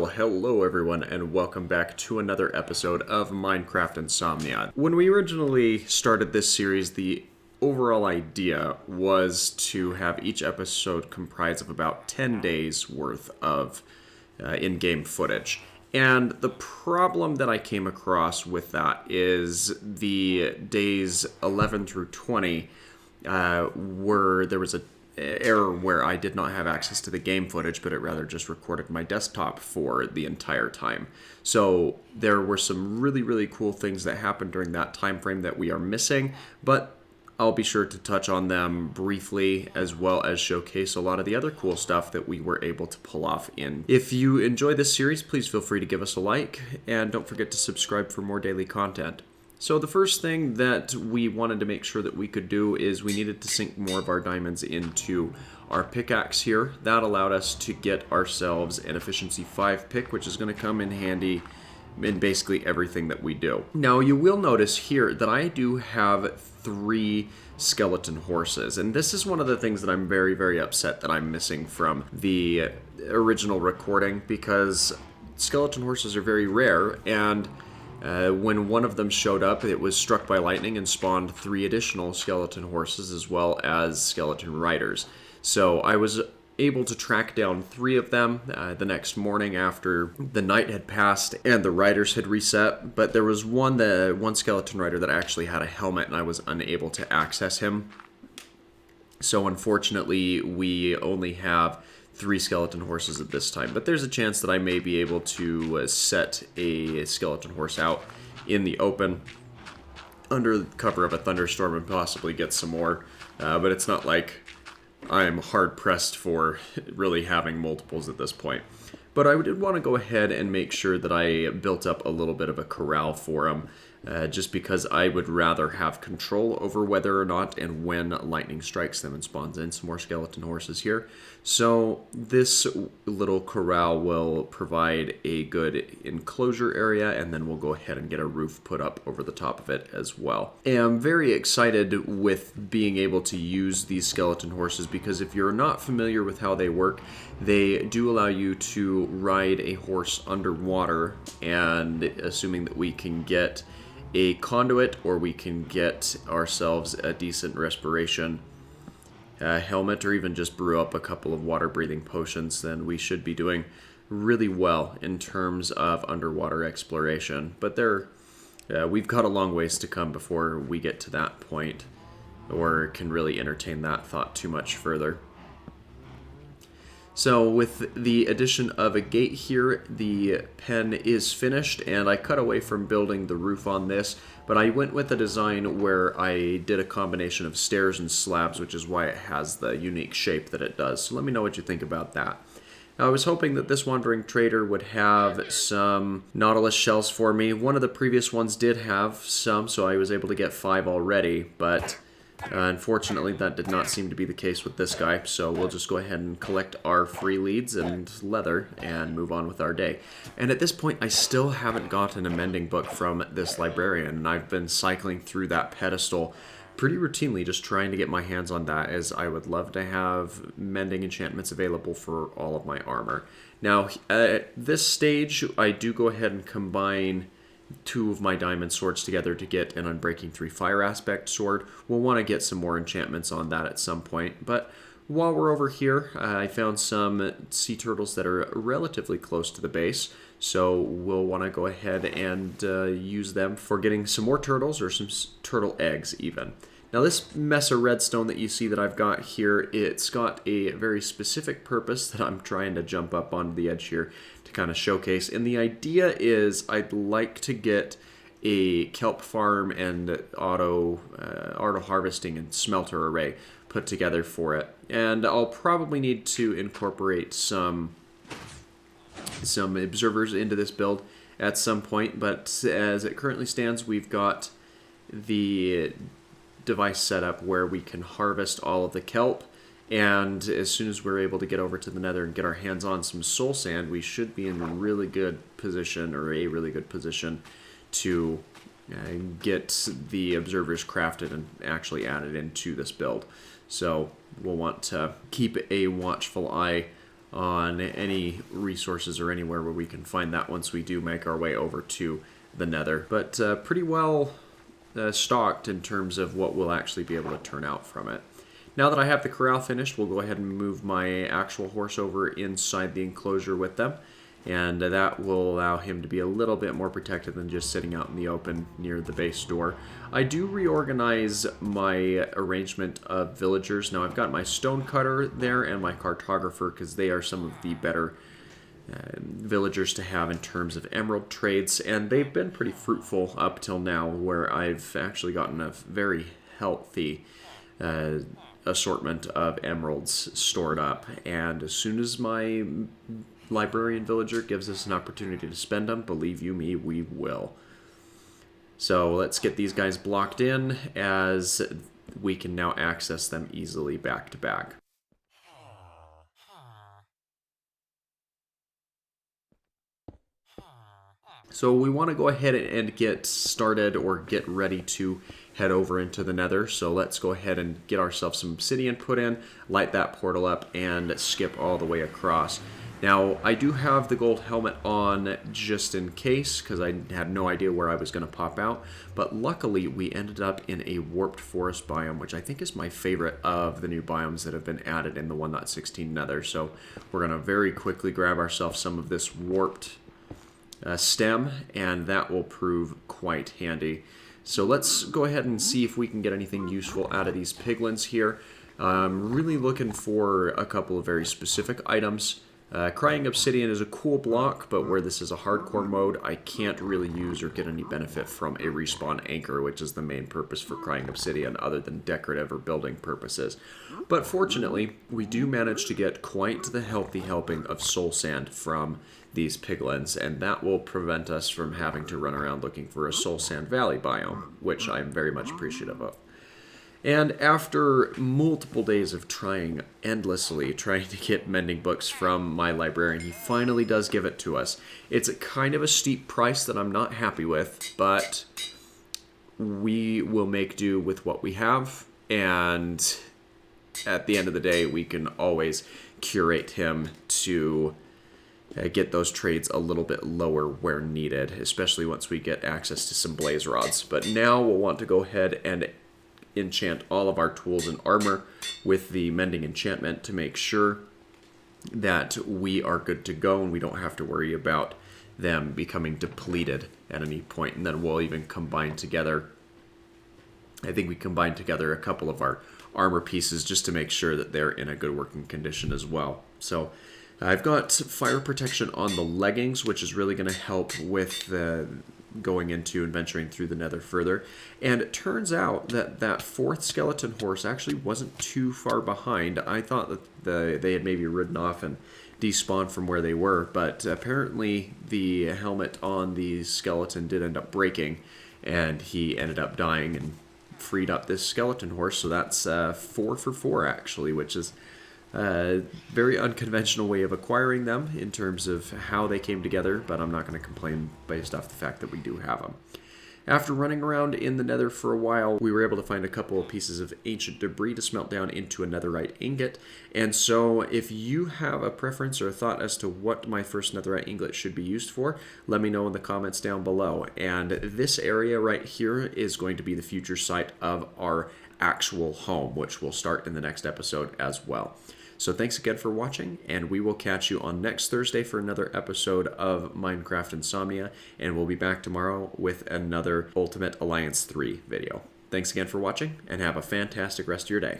Well, hello everyone, and welcome back to another episode of Minecraft Insomnia. When we originally started this series, the overall idea was to have each episode comprise of about 10 days worth of in-game footage. And the problem that I came across with that is the days 11 through 20 there was a error where I did not have access to the game footage, but it rather just recorded my desktop for the entire time. So there were some really cool things that happened during that time frame that we are missing, but I'll be sure to touch on them briefly, as well as showcase a lot of the other cool stuff that we were able to pull off in. If you enjoy this series, please feel free to give us a like, and don't forget to subscribe for more daily content. So the first thing that we wanted to make sure that we could do is we needed to sink more of our diamonds into our pickaxe here. That allowed us to get ourselves an efficiency 5 pick, which is going to come in handy in basically everything that we do. Now you will notice here that I do have 3 skeleton horses, and this is one of the things that I'm very upset that I'm missing from the original recording, because skeleton horses are very rare, and when one of them showed up, it was struck by lightning and spawned 3 additional skeleton horses as well as skeleton riders. So I was able to track down 3 of them the next morning after the night had passed and the riders had reset, but there was one skeleton rider that actually had a helmet and I was unable to access him. So unfortunately, we only have 3 skeleton horses at this time, but there's a chance that I may be able to set a skeleton horse out in the open under cover of a thunderstorm and possibly get some more, but it's not like I'm hard pressed for really having multiples at this point. But I did want to go ahead and make sure that I built up a little bit of a corral for them, just because I would rather have control over whether or not and when lightning strikes them and spawns in some more skeleton horses here. So this little corral will provide a good enclosure area, and then we'll go ahead and get a roof put up over the top of it as well. And I'm very excited with being able to use these skeleton horses, because if you're not familiar with how they work, they do allow you to ride a horse underwater, and assuming that we can get a conduit or we can get ourselves a decent respiration helmet, or even just brew up a couple of water breathing potions, then we should be doing really well in terms of underwater exploration. But we've got a long ways to come before we get to that point, or can really entertain that thought too much further. So with the addition of a gate here, the pen is finished, and I cut away from building the roof on this, but I went with a design where I did a combination of stairs and slabs, which is why it has the unique shape that it does. So let me know what you think about that. Now, I was hoping that this wandering trader would have some nautilus shells for me. One of the previous ones did have some, so I was able to get 5 already, but unfortunately, that did not seem to be the case with this guy, so we'll just go ahead and collect our free leads and leather and move on with our day. And at this point, I still haven't gotten a mending book from this librarian, and I've been cycling through that pedestal pretty routinely, just trying to get my hands on that, as I would love to have mending enchantments available for all of my armor. Now, at this stage, I do go ahead and combine 2 of my diamond swords together to get an Unbreaking 3 Fire Aspect sword. We'll want to get some more enchantments on that at some point, but while we're over here, I found some sea turtles that are relatively close to the base, so we'll want to go ahead and use them for getting some more turtles, or some turtle eggs even. Now this mess of redstone that you see that I've got here, it's got a very specific purpose that I'm trying to jump up onto the edge here to kind of showcase. And the idea is I'd like to get a kelp farm and auto harvesting and smelter array put together for it. And I'll probably need to incorporate some observers into this build at some point, but as it currently stands, we've got the device set up where we can harvest all of the kelp, and as soon as we're able to get over to the nether and get our hands on some soul sand, we should be in a really good position to get the observers crafted and actually added into this build. So we'll want to keep a watchful eye on any resources or anywhere where we can find that once we do make our way over to the Nether. But pretty well stocked in terms of what we'll actually be able to turn out from it. Now that I have the corral finished, we'll go ahead and move my actual horse over inside the enclosure with them. And that will allow him to be a little bit more protected than just sitting out in the open near the base door. I do reorganize my arrangement of villagers. Now I've got my stonecutter there and my cartographer because they are some of the better villagers to have in terms of emerald trades. And they've been pretty fruitful up till now, where I've actually gotten a very healthy assortment of emeralds stored up. And as soon as my librarian villager gives us an opportunity to spend them, believe you me, we will. So let's get these guys blocked in, as we can now access them easily back to back. So we want to go ahead and get started or get ready to head over into the Nether. So let's go ahead and get ourselves some obsidian put in, light that portal up, and skip all the way across. Now, I do have the gold helmet on just in case, because I had no idea where I was going to pop out. But luckily, we ended up in a warped forest biome, which I think is my favorite of the new biomes that have been added in the 1.16 Nether. So we're going to very quickly grab ourselves some of this warped stem, and that will prove quite handy. So let's go ahead and see if we can get anything useful out of these piglins here. I'm really looking for a couple of very specific items. Crying Obsidian is a cool block, but where this is a hardcore mode, I can't really use or get any benefit from a respawn anchor, which is the main purpose for Crying Obsidian, other than decorative or building purposes. But fortunately, we do manage to get quite the healthy helping of soul sand from these piglins, and that will prevent us from having to run around looking for a soul sand valley biome, which I'm very much appreciative of. And after multiple days of trying endlessly, trying to get mending books from my librarian, he finally does give it to us. It's a kind of a steep price that I'm not happy with, but we will make do with what we have, and at the end of the day, we can always curate him to get those trades a little bit lower where needed, especially once we get access to some blaze rods. But now we'll want to go ahead and enchant all of our tools and armor with the mending enchantment to make sure that we are good to go and we don't have to worry about them becoming depleted at any point. And then we'll even combine together, I think we combined together a couple of our armor pieces just to make sure that they're in a good working condition as well. So I've got fire protection on the leggings, which is really going to help with going into and venturing through the Nether further. And it turns out that that fourth skeleton horse actually wasn't too far behind. I thought that they had maybe ridden off and despawned from where they were, but apparently the helmet on the skeleton did end up breaking, and he ended up dying and freed up this skeleton horse. So that's 4 for 4 actually, which is a very unconventional way of acquiring them in terms of how they came together, but I'm not going to complain based off the fact that we do have them. After running around in the Nether for a while, we were able to find a couple of pieces of ancient debris to smelt down into a netherite ingot. And so if you have a preference or a thought as to what my first netherite ingot should be used for, let me know in the comments down below. And this area right here is going to be the future site of our actual home, which will start in the next episode as well. So thanks again for watching, and we will catch you on next Thursday for another episode of Minecraft Insomnia, and we'll be back tomorrow with another Ultimate Alliance 3 video. Thanks again for watching, and have a fantastic rest of your day.